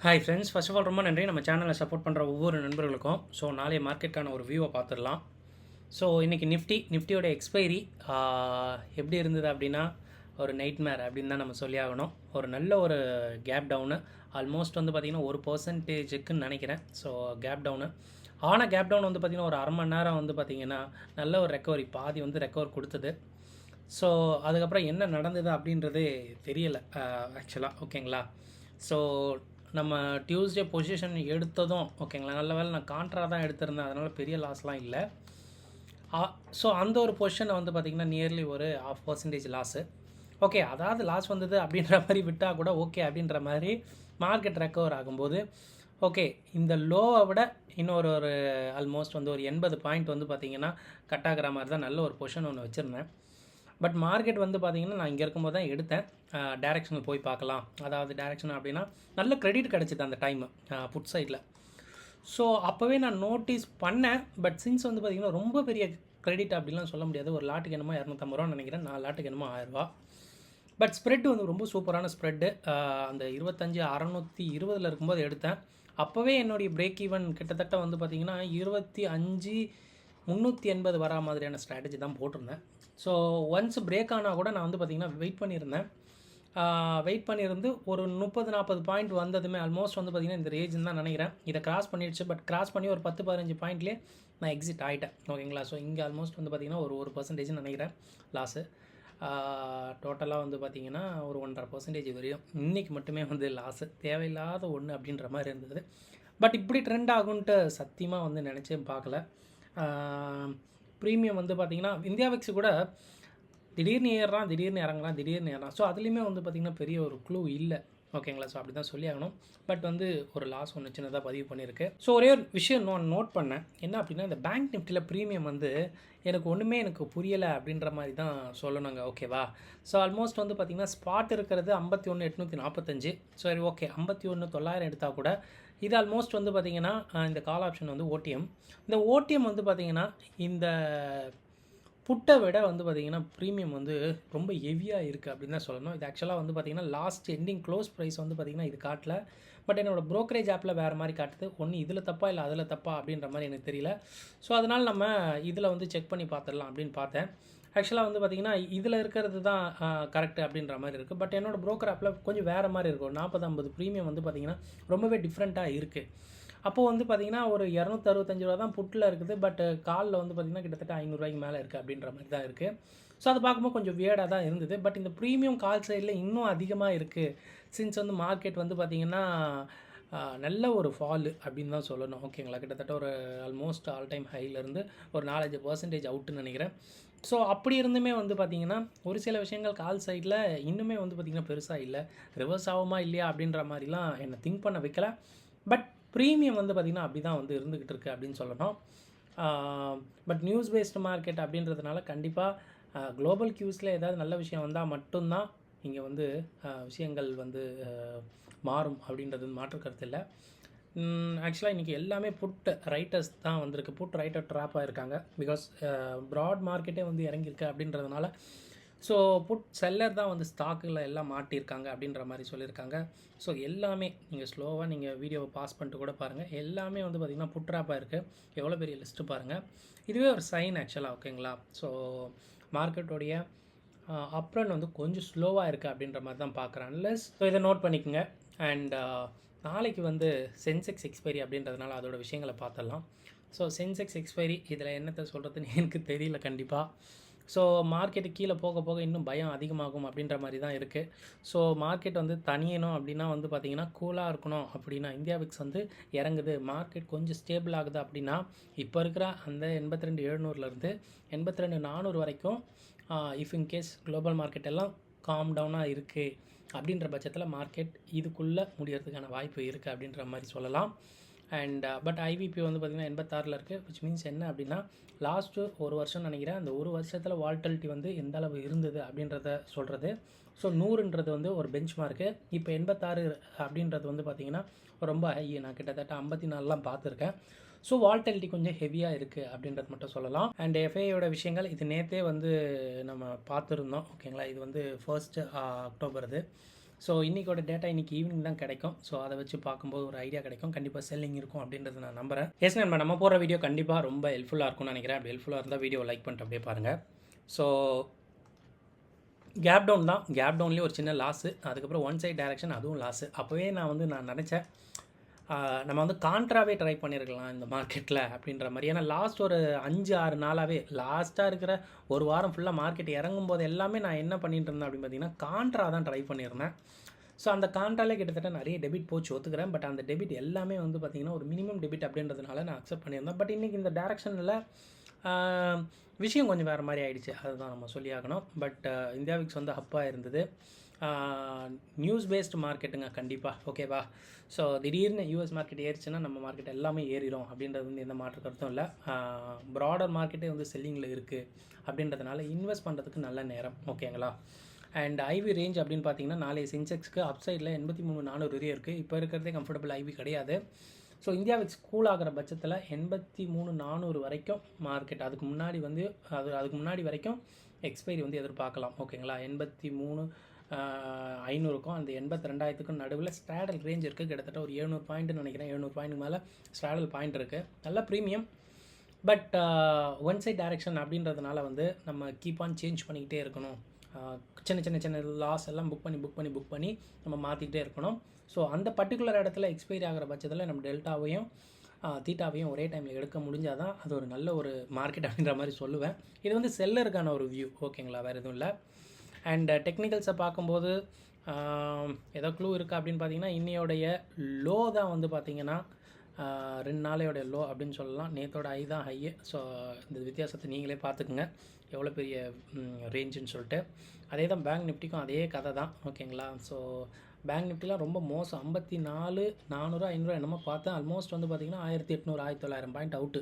Hi friends, first of all ரொம்ப நன்றி நம்ம சேனலை சப்போர்ட் பண்ணுற ஒவ்வொரு நண்பர்களுக்கும். ஸோ நாளைய மார்க்கெட்டுக்கான ஒரு வியூவை பார்த்துடலாம். ஸோ இன்றைக்கி நிஃப்டியோட எக்ஸ்பைரி எப்படி இருந்தது அப்படின்னா ஒரு நைட்மேர் அப்படின்னு தான் நம்ம சொல்லி ஆகணும். ஒரு நல்ல ஒரு கேப் டவுனு ஆல்மோஸ்ட் வந்து பார்த்திங்கன்னா 1%க்குன்னு நினைக்கிறேன். ஸோ கேப் டவுனு ஆனால் கேப் டவுன் வந்து பார்த்திங்கன்னா ஒரு அரை மணி நேரம் வந்து பார்த்திங்கன்னா நல்ல ஒரு ரெக்கவரி பாதி வந்து ரெக்கவர் கொடுத்தது. ஸோ அதுக்கப்புறம் என்ன நடந்தது அப்படின்றது தெரியலை ஆக்சுவலாக. ஓகேங்களா? ஸோ நம்ம டியூஸ்டே பொசிஷன் எடுத்ததும் ஓகேங்களா, நல்ல வேலை நான் கான்ட்ரா தான் எடுத்திருந்தேன், அதனால் பெரிய லாஸ்லாம் இல்லை. ஸோ அந்த ஒரு பொசிஷனை வந்து பார்த்திங்கன்னா நியர்லி ஒரு 0.5% லாஸு. ஓகே, அதாவது லாஸ் வந்தது அப்படின்ற மாதிரி விட்டால் கூட ஓகே அப்படின்ற மாதிரி மார்க்கெட் ரெக்கவர் ஆகும்போது ஓகே, இந்த லோவை விட இன்னொரு ஆல்மோஸ்ட் வந்து ஒரு 80 பாயிண்ட் வந்து பார்த்திங்கன்னா கட் ஆகிற மாதிரி தான் நல்ல ஒரு பொசிஷன் ஒன்று வச்சுருந்தேன். பட் மார்க்கெட் வந்து பார்த்திங்கன்னா நான் இங்கே இருக்கும்போது தான் எடுத்தேன். டைரெக்ஷனில் போய் பார்க்கலாம், அதாவது டைரெக்ஷன் அப்படின்னா நல்ல கிரெடிட் கிடச்சிது அந்த டைமு புட் சைடில். ஸோ அப்போவே நான் நோட்டீஸ் பண்ணேன். பட் சின்ஸ் வந்து பார்த்திங்கன்னா ரொம்ப பெரிய கிரெடிட் அப்படின்லாம் சொல்ல முடியாது. ஒரு லாட்டுக்கு என்னமோ 250 ரூபா நினைக்கிறேன், 4 லாட்டுக்கு என்னமோ 1000 ரூபா. பட் ஸ்ப்ரெட் வந்து ரொம்ப சூப்பரான ஸ்ப்ரெட்டு. அந்த 25,620 இருக்கும்போது எடுத்தேன். அப்போவே என்னுடைய பிரேக் ஈவன் கிட்டத்தட்ட வந்து பார்த்திங்கன்னா 25,380 வரா மாதிரியான ஸ்ட்ராட்டஜி தான் போட்டிருந்தேன். ஸோ ஒன்ஸ் பிரேக் ஆனால் கூட நான் வந்து பார்த்திங்கன்னா வெயிட் பண்ணியிருந்து ஒரு 30-40 பாயிண்ட் வந்ததுமே ஆல்மோஸ்ட் வந்து பார்த்திங்கன்னா இந்த ரேஞ்சுன்னு தான் நினைக்கிறேன். இதை கிராஸ் பண்ணிடுச்சு. பட் கிராஸ் பண்ணி ஒரு 10-15 பாயிண்ட்லேயே நான் எக்ஸிட் ஆகிட்டேன். ஓகேங்களா? ஸோ இங்கே ஆல்மோஸ்ட் வந்து பார்த்திங்கன்னா ஒரு 1% நினைக்கிறேன் லாஸு. டோட்டலாக வந்து பார்த்திங்கன்னா ஒரு 1.5% வரையும் இன்றைக்கி மட்டுமே வந்து லாஸு. தேவையில்லாத ஒன்று அப்படின்ற மாதிரி இருந்தது. பட் இப்படி ட்ரெண்ட் ஆகுன்ட்டு சத்தியமாக வந்து நினச்சே பார்க்கல. ப்ரீமியம் வந்து பார்த்திங்கன்னா இந்தியா விக்ஸ் கூட திடீர்னு ஏறுறான், திடீர்னு இறங்குறான். ஸோ அதுலேயுமே வந்து பார்த்திங்கன்னா பெரிய ஒரு க்ளூ இல்லை. ஓகேங்களா? ஸோ அப்படி தான் சொல்லி ஆகணும். பட் வந்து ஒரு லாஸ் ஒன்று சின்னதாக பதிவு பண்ணியிருக்கு. ஸோ ஒரே ஒரு விஷயம் நோட் பண்ணேன். என்ன அப்படின்னா, இந்த பேங்க் நிஃப்டியில் ப்ரீமியம் வந்து எனக்கு புரியலை அப்படின்ற மாதிரி தான் சொல்லணுங்க. ஓகேவா? ஸோ ஆல்மோஸ்ட் வந்து பார்த்திங்கன்னா ஸ்பாட் இருக்கிறது 51,845. சரி, ஓகே, 51,900 எடுத்தால் கூட இது ஆல்மோஸ்ட் வந்து பார்த்திங்கன்னா இந்த கால் ஆப்ஷன் வந்து ஓடிஎம். இந்த ஓடிஎம் வந்து பார்த்திங்கன்னா இந்த புட்டை விட வந்து பார்த்திங்கன்னா ப்ரீமியம் வந்து ரொம்ப ஹெவியாக இருக்குது அப்படின்னு தான் சொல்லணும். இது ஆக்சுவலாக வந்து பார்த்திங்கன்னா லாஸ்ட் எண்டிங் க்ளோஸ் ப்ரைஸ் வந்து பார்த்திங்கன்னா இது காட்டல. பட் என்னோடய ப்ரோக்கரேஜ் ஆப்பில் வேறு மாதிரி காட்டுது. ஒன்று இதில் தப்பா இல்லை அதில் தப்பா அப்படின்ற மாதிரி எனக்கு தெரியல. ஸோ அதனால் நம்ம இதில் வந்து செக் பண்ணி பார்த்துடலாம் அப்படின்னு பார்த்தேன். ஆக்சுவலாக வந்து பார்த்திங்கன்னா இதில் இருக்கிறது தான் கரெக்டு அப்படின்ற மாதிரி இருக்குது. பட் என்னோடய ப்ரோக்கர் ஆப்பில் கொஞ்சம் வேறு மாதிரி இருக்கும். 40-50 ப்ரீமியம் வந்து பார்த்திங்கன்னா ரொம்பவே டிஃப்ரெண்ட்டாக இருக்குது. அப்போது வந்து பார்த்திங்கன்னா ஒரு 265 ரூபா தான் புட்டில் இருக்குது. பட் காலில் வந்து பார்த்திங்கன்னா கிட்டத்தட்ட 500 ரூபாய்க்கு மேலே இருக்குது அப்படின்ற மாதிரி தான் இருக்குது. ஸோ அதை பார்க்கும்போது கொஞ்சம் வியர்டாக தான் இருந்தது. பட் இந்த ப்ரீமியம் கால் சைடில் இன்னும் அதிகமாக இருக்குது. சின்ஸ் வந்து மார்க்கெட் வந்து பார்த்திங்கன்னா நல்ல ஒரு ஃபால் அப்படின்னு தான் சொல்லணும். ஓகேங்களா? கிட்டத்தட்ட ஒரு ஆல்மோஸ்ட் ஆல் டைம் ஹைலேருந்து ஒரு 4-5% அவுட்டுன்னு நினைக்கிறேன். ஸோ அப்படி இருந்துமே வந்து பார்த்திங்கன்னா ஒரு சில விஷயங்கள் கால் சைடில் இன்னுமே வந்து பார்த்திங்கன்னா பெருசாக இல்லை. ரிவர்ஸ் ஆகுமா இல்லையா அப்படின்ற மாதிரிலாம் என்னை திங்க் பண்ண வைக்கல. பட் ப்ரீமியம் வந்து பார்த்திங்கன்னா அப்படி தான் வந்து இருந்துக்கிட்டு இருக்குது அப்படின்னு சொல்லணும். பட் நியூஸ் பேஸ்டு மார்க்கெட் அப்படின்றதுனால கண்டிப்பாக குளோபல் கியூஸில் ஏதாவது நல்ல விஷயம் வந்தால் மட்டும்தான் இங்கே வந்து விஷயங்கள் வந்து மாறும் அப்படின்றது மாற்று கருத்து இல்லை. ஆக்சுவலாக இன்றைக்கி எல்லாமே புட் ரைட்டர்ஸ் தான் வந்திருக்கு. புட் ரைட்டர் ட்ராப்பாக இருக்காங்க. பிகாஸ் ப்ராட் மார்க்கெட்டே வந்து இறங்கியிருக்கு அப்படின்றதுனால. ஸோ புட் செல்லர் தான் வந்து ஸ்டாக்கில் எல்லாம் மாட்டியிருக்காங்க அப்படின்ற மாதிரி சொல்லியிருக்காங்க. ஸோ எல்லாமே நீங்கள் ஸ்லோவாக நீங்கள் வீடியோவை பாஸ் பண்ணிட்டு கூட பாருங்கள். எல்லாமே வந்து பார்த்திங்கன்னா புட் ட்ராப்பாக இருக்குது. எவ்வளோ பெரிய லிஸ்ட்டு பாருங்கள். இதுவே ஒரு சைன் ஆக்சுவலாக. ஓகேங்களா? ஸோ மார்க்கெட்டோடைய அப்ரன் வந்து கொஞ்சம் ஸ்லோவாக இருக்குது அப்படின்ற மாதிரி தான் பார்க்குறேன். அன்லெஸ் ஸோ இதை நோட் பண்ணிக்கோங்க. அண்ட் நாளைக்கு வந்து சென்செக்ஸ் எக்ஸ்பைரி அப்படின்றதுனால அதோட விஷயங்களை பார்த்துடலாம். ஸோ சென்செக்ஸ் எக்ஸ்பைரி இதில் என்னத்தை சொல்கிறதுன்னு எனக்கு தெரியல கண்டிப்பாக. ஸோ மார்க்கெட்டு கீழே போக போக இன்னும் பயம் அதிகமாகும் அப்படின்ற மாதிரி தான் இருக்குது. ஸோ மார்க்கெட் வந்து தனியணும் அப்படின்னா வந்து பார்த்திங்கன்னா கூலாக இருக்கணும் அப்படின்னா இந்தியா விக்ஸ் வந்து இறங்குது, மார்க்கெட் கொஞ்சம் ஸ்டேபிள் ஆகுது அப்படின்னா இப்போ இருக்கிற அந்த 82,700லேருந்து 82,400 வரைக்கும் இஃப் இன்கேஸ் குளோபல் மார்க்கெட் எல்லாம் காம் டவுனாக இருக்குது அப்படின்ற பட்சத்தில் மார்க்கெட் இதுக்குள்ளே முடியறதுக்கான வாய்ப்பு இருக்குது அப்படின்ற மாதிரி சொல்லலாம். அண்ட் பட் ஐவிபி வந்து பார்த்திங்கன்னா 86 இருக்குது. விச் மீன்ஸ் என்ன அப்படின்னா லாஸ்ட்டு ஒரு வருஷம் நினைக்கிறேன். அந்த ஒரு வருஷத்தில் வால்டிலிட்டி வந்து எந்த அளவு இருந்தது அப்படின்றத சொல்கிறது. ஸோ 100ன்றது வந்து ஒரு பெஞ்ச் மார்க்கு. இப்போ 86 அப்படின்றது வந்து பார்த்திங்கன்னா ரொம்ப ஹை. நான் கிட்டத்தட்ட 54லாம் பார்த்துருக்கேன். ஸோ வால்டிலிட்டி கொஞ்சம் ஹெவியாக இருக்குது அப்படின்றது மட்டும் சொல்லலாம். அண்ட் எஃப்ஐயோட விஷயங்கள் இது நேற்றே வந்து நம்ம பார்த்துருந்தோம். ஓகேங்களா? இது வந்து 1 அக்டோபர் இது. ஸோ இன்றைக்கோட டேட்டா இன்றைக்கி ஈவினிங் தான் கிடைக்கும். ஸோ அதை வச்சு பார்க்கும்போது ஒரு ஐடியா கிடைக்கும். கண்டிப்பாக செல்லிங் இருக்கும் அப்படின்றத நான் நம்புகிறேன். எஸ் நண்பா, நம்ம போகிற வீடியோ கண்டிப்பாக ரொம்ப ஹெல்ப்ஃபுல்லாக இருக்கும்னு நினைக்கிறேன். அப்படி ஹெல்ப்ஃபுல்லாக இருந்தால் வீடியோ லைக் பண்ணிட்டு அப்படியே பாருங்கள். ஸோ கேப் டவுன் தான். கேப் டவுன்லேயே ஒரு சின்ன லாஸு, அதுக்கப்புறம் ஒன் சைட் டைரக்ஷன், அதுவும் லாஸு. அப்போவே நான் நினச்சேன் நம்ம வந்து கான்ட்ராவே ட்ரை பண்ணியிருக்கலாம் இந்த மார்க்கெட்டில் அப்படின்ற மாதிரி. ஏன்னா லாஸ்ட் ஒரு 5-6 நாளாகவே லாஸ்ட்டாக இருக்கிற ஒரு வாரம் ஃபுல்லாக மார்க்கெட் இறங்கும் போது எல்லாமே நான் என்ன பண்ணிட்டு இருந்தேன் அப்படின்னு பார்த்தீங்கன்னா கான்ட்ரா தான் ட்ரை பண்ணியிருந்தேன். ஸோ அந்த கான்ட்ராலே கிட்டத்தட்ட நிறைய டெபிட் போச்சு, ஒத்துக்கிறேன். பட் அந்த டெபிட் எல்லாமே வந்து பார்த்திங்கன்னா ஒரு மினிமம் டெபிட் அப்படின்றதுனால நான் அக்செப்ட் பண்ணியிருந்தேன். பட் இன்றைக்கி இந்த டேரக்ஷனில் விஷயம் கொஞ்சம் வேறு மாதிரி ஆகிடுச்சு, அதுதான் நம்ம சொல்லி ஆகணும். பட் இந்தியா விக்ஸ் வந்து அப்பாக இருந்தது. நியூஸ் பேஸ்டு மார்க்கெட்டுங்க கண்டிப்பாக, ஓகேவா? ஸோ திடீர்னு யூஎஸ் மார்க்கெட் ஏறிச்சுன்னா நம்ம மார்க்கெட் எல்லாமே ஏறிடும் அப்படின்றது வந்து எந்த மாற்று கருத்தும் இல்லை. ப்ராடர் மார்க்கெட்டே வந்து செல்லிங்கில் இருக்குது அப்படின்றதுனால இன்வெஸ்ட் பண்ணுறதுக்கு நல்ல நேரம், ஓகேங்களா? அண்ட் ஐவி ரேஞ்ச் அப்படின்னு பார்த்தீங்கன்னா நாளைய சென்செக்ஸ்க்கு அப்சைடில் 83,400 வரையும் இருக்குது. இப்போ இருக்கிறதே கம்ஃபர்டபுள் ஐவி கிடையாது. ஸோ இந்தியா விக்ஸ் கூல் ஆகிற பட்சத்தில் 83,400 வரைக்கும் மார்க்கெட், அதுக்கு முன்னாடி வரைக்கும் எக்ஸ்பைரி வந்து எதிர்பார்க்கலாம், ஓகேங்களா? 83,500க்கும் அந்த 82,000க்கும் நடுவில் ஸ்ட்ராடல் ரேஞ்ச் இருக்குது. கிட்டத்தட்ட ஒரு 700 பாயிண்ட்னு நினைக்கிறேன். 700 பாயிண்ட்டுக்கு மேலே ஸ்ட்ராடல் பாயிண்ட் இருக்குது. நல்ல premium. But one side direction அப்படின்றதுனால வந்து நம்ம கீப் ஆன் சேஞ்ச் பண்ணிக்கிட்டே இருக்கணும். சின்ன லாஸ் எல்லாம் புக் பண்ணி நம்ம மாற்றிக்கிட்டே இருக்கணும். ஸோ அந்த பர்டிகுலர் இடத்துல எக்ஸ்பைரி ஆகிற பட்சத்தில் நம்ம டெல்டாவையும் தீட்டாவையும் ஒரே டைமில் எடுக்க முடிஞ்சால் தான் அது ஒரு நல்ல ஒரு மார்க்கெட் அப்படின்ற மாதிரி சொல்லுவேன். இது வந்து செல்லருக்கான ஒரு வியூ, ஓகேங்களா? வேறு எதுவும் இல்லை. அண்ட் டெக்னிக்கல்ஸை பார்க்கும்போது ஏதோ க்ளூ இருக்குது அப்படின்னு பார்த்தீங்கன்னா இன்னையோடைய லோ தான் வந்து பார்த்திங்கன்னா 2 நாளையோடைய லோ அப்படின்னு சொல்லலாம். நேற்றோட ஹை தான் ஹையு. ஸோ இந்த வித்தியாசத்தை நீங்களே பார்த்துக்குங்க எவ்வளோ பெரிய ரேஞ்சுன்னு சொல்லிட்டு. அதே தான் பேங்க் நிஃப்டிக்கும் அதே கதை தான், ஓகேங்களா? ஸோ பேங்க் நிஃப்டிலாம் ரொம்ப மோசம். 54,400 500 என்னமோ பார்த்தேன். ஆல்மோஸ்ட் வந்து பார்த்திங்கன்னா 1800 1900 பாயிண்ட் அவுட்டு,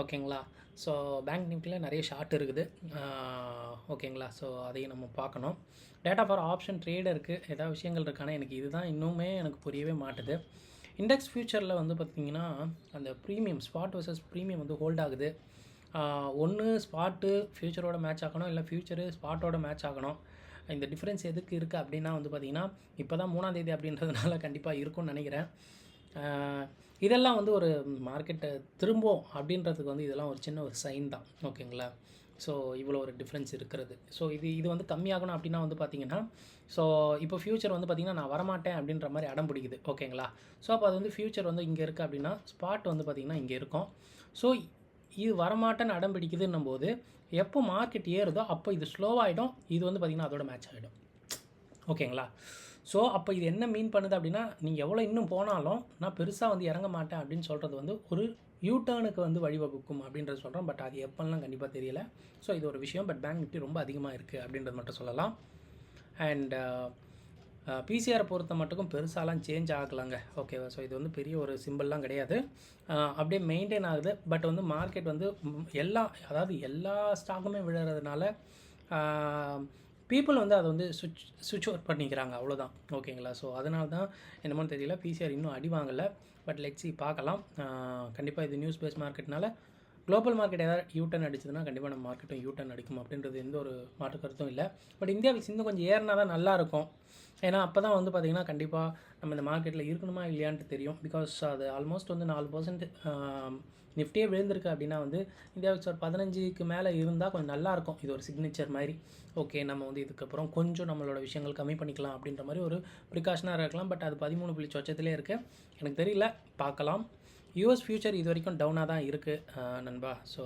ஓகேங்களா? ஸோ பேங்க் நிஃப்டியில் நிறைய ஷார்ட் இருக்குது, ஓகேங்களா? ஸோ அதையும் நம்ம பார்க்கணும். டேட்டா ஃபார் ஆப்ஷன் ட்ரேடருக்கு ஏதாவது விஷயங்கள் இருக்கானா எனக்கு இதுதான் இன்னுமே எனக்கு புரியவே மாட்டுது. இண்டெக்ஸ் ஃபியூச்சரில் வந்து பார்த்திங்கன்னா அந்த ப்ரீமியம் ஸ்பாட் வர்சஸ் ப்ரீமியம் வந்து ஹோல்ட் ஆகுது. ஒன்று ஸ்பாட்டு ஃபியூச்சரோட மேட்ச் ஆகணும், இல்லை ஃபியூச்சரு ஸ்பாட்டோட மேட்ச் ஆகணும். இந்த டிஃப்ரென்ஸ் எதுக்கு இருக்குது அப்படின்னா வந்து பார்த்திங்கன்னா இப்போ தான் 3ஆம் தேதி அப்படின்றதுனால கண்டிப்பாக இருக்கும்னு நினைக்கிறேன். இதெல்லாம் வந்து ஒரு மார்க்கெட்டை திரும்பும் அப்படின்றதுக்கு வந்து இதெல்லாம் ஒரு சின்ன ஒரு சைன் தான், ஓகேங்களா? ஸோ இவ்வளோ ஒரு டிஃப்ரென்ஸ் இருக்கிறது. ஸோ இது வந்து கம்மியாகணும் அப்படின்னா வந்து பார்த்திங்கன்னா ஸோ இப்போ ஃபியூச்சர் வந்து பார்த்திங்கன்னா நான் வரமாட்டேன் அப்படின்ற மாதிரி அடம் பிடிக்குது, ஓகேங்களா? ஸோ அப்போ அது வந்து ஃபியூச்சர் வந்து இங்கே இருக்குது அப்படின்னா ஸ்பாட் வந்து பார்த்திங்கன்னா இங்கே இருக்கும். ஸோ இது வரமாட்டேன்னு அடம் பிடிக்குதுன்னும் போது எப்போ மார்க்கெட் ஏறுதோ அப்போ இது ஸ்லோவாகிடும், இது வந்து பார்த்திங்கன்னா அதோட மேட்ச் ஆகிடும், ஓகேங்களா? ஸோ அப்போ இது என்ன மீன் பண்ணுது அப்படின்னா நீங்கள் எவ்வளோ இன்னும் போனாலும் நான் பெருசாக வந்து இறங்க மாட்டேன் அப்படின்னு சொல்கிறது வந்து ஒரு யூடர்னுக்கு வந்து வழிவகுக்கும் அப்படின்றது சொல்கிறோம். பட் அது எப்போல்லாம் கண்டிப்பாக தெரியல. ஸோ இது ஒரு விஷயம். பட் பேங்க் நிஃப்டி ரொம்ப அதிகமாக இருக்குது அப்படின்றது மட்டும் சொல்லலாம். அண்ட் பிசிஆரை பொறுத்த மட்டுக்கும் பெருசாலாம் சேஞ்ச் ஆகலாங்க, ஓகேவா? ஸோ இது வந்து பெரிய ஒரு சிம்பிள்லாம் கிடையாது, அப்படியே மெயின்டைன் ஆகுது. பட் வந்து மார்க்கெட் வந்து எல்லா ஸ்டாக்குமே விழுறதுனால பீப்புள் வந்து அதை வந்து சுவிட்ச் ஓவர் பண்ணிக்கிறாங்க, அவ்வளோதான், ஓகேங்களா? ஸோ அதனால தான் என்னமோ தெரியல, பிசிஆர் இன்னும் அடி வாங்கலை. பட் லெட்ஸ் பார்க்கலாம். கண்டிப்பாக இது நியூஸ் பேஸ் மார்க்கெட்னால குளோபல் மார்க்கெட் ஏதாவது யூட்டர்ன் அடிச்சதுன்னா கண்டிப்பாக நம்ம மார்க்கெட்டும் யூட்டர்ன் அடிக்கும் அப்படின்றது எந்த ஒரு மாற்று கருத்தும் இல்லை. பட் இந்தியா விக்ஸ் இன்னும் கொஞ்சம் ஏறினா தான் நல்லாயிருக்கும். ஏன்னா அப்போ தான் வந்து பார்த்திங்கன்னா கண்டிப்பாக நம்ம இந்த மார்க்கெட்டில் இருக்கணுமா இல்லையான்ட்டு தெரியும். பிகாஸ் அது ஆல்மோஸ்ட் வந்து 4% நிஃப்டியே விழுந்திருக்கு அப்படின்னா வந்து இந்தியா விக்ஸ் ஒரு 15க்கு மேலே இருந்தால் கொஞ்சம் நல்லாயிருக்கும். இது ஒரு சிக்னேச்சர் மாதிரி. ஓகே, நம்ம வந்து இதுக்கப்புறம் கொஞ்சம் நம்மளோட விஷயங்கள் கம்மி பண்ணிக்கலாம் அப்படின்ற மாதிரி ஒரு ப்ரிகாஷனாக இருக்கலாம். பட் அது 13 சொச்சத்திலே இருக்குது, எனக்கு தெரியல, பார்க்கலாம். யூஎஸ் ஃபியூச்சர் இது வரைக்கும் டவுனாக தான் இருக்குது நண்பா. ஸோ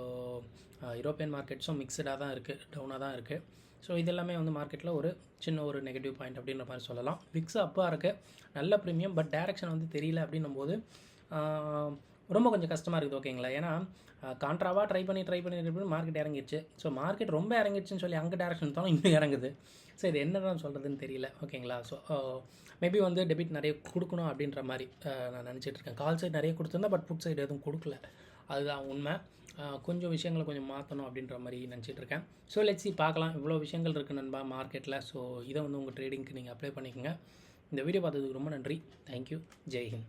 யூரோப்பியன் மார்க்கெட்ஸும் மிக்சடாக தான் இருக்குது, டவுனாக தான் இருக்குது. ஸோ இதெல்லாமே வந்து மார்க்கெட்டில் ஒரு சின்ன ஒரு நெகட்டிவ் பாயிண்ட் அப்படின்ற மாதிரி சொல்லலாம். விக்ஸ் அப்பாக இருக்குது, நல்ல ப்ரீமியம். பட் டேரெக்ஷன் வந்து தெரியல அப்படின்னும் போது ரொம்ப கொஞ்சம் கஷ்டமாக இருக்குது, ஓகேங்களா? ஏன்னா கான்ட்ராவாக ட்ரை பண்ணி மார்க்கெட் இறங்கிடுச்சு. ஸோ மார்க்கெட் ரொம்ப இறங்கிடுச்சுன்னு சொல்லி அங்கே டேரெக்ஷன் தான் இன்னும் இறங்குது. ஸோ இது என்ன தான் சொல்கிறதுன்னு தெரியல, ஓகேங்களா? ஸோ மேபி வந்து டெபிட் நிறைய கொடுக்கணும் அப்படின்ற மாதிரி நான் நினச்சிட்ருக்கேன். கால் சைடு நிறைய கொடுத்துருந்தேன், பட் புட் சைடு எதுவும் கொடுக்கல, அதுதான் உண்மை. கொஞ்சம் விஷயங்களை கொஞ்சம் மாற்றணும் அப்படின்ற மாதிரி நினச்சிட்ருக்கேன். ஸோ லெட்ஸ் பார்க்கலாம். இவ்வளோ விஷயங்கள் இருக்குது நண்பா மார்க்கெட்டில். ஸோ இதை வந்து உங்கள் ட்ரேடிங்க்கு நீங்கள் அப்ளை பண்ணிக்கோங்க. இந்த வீடியோ பார்த்ததுக்கு ரொம்ப நன்றி. தேங்க்யூ. ஜெய்ஹிந்த்.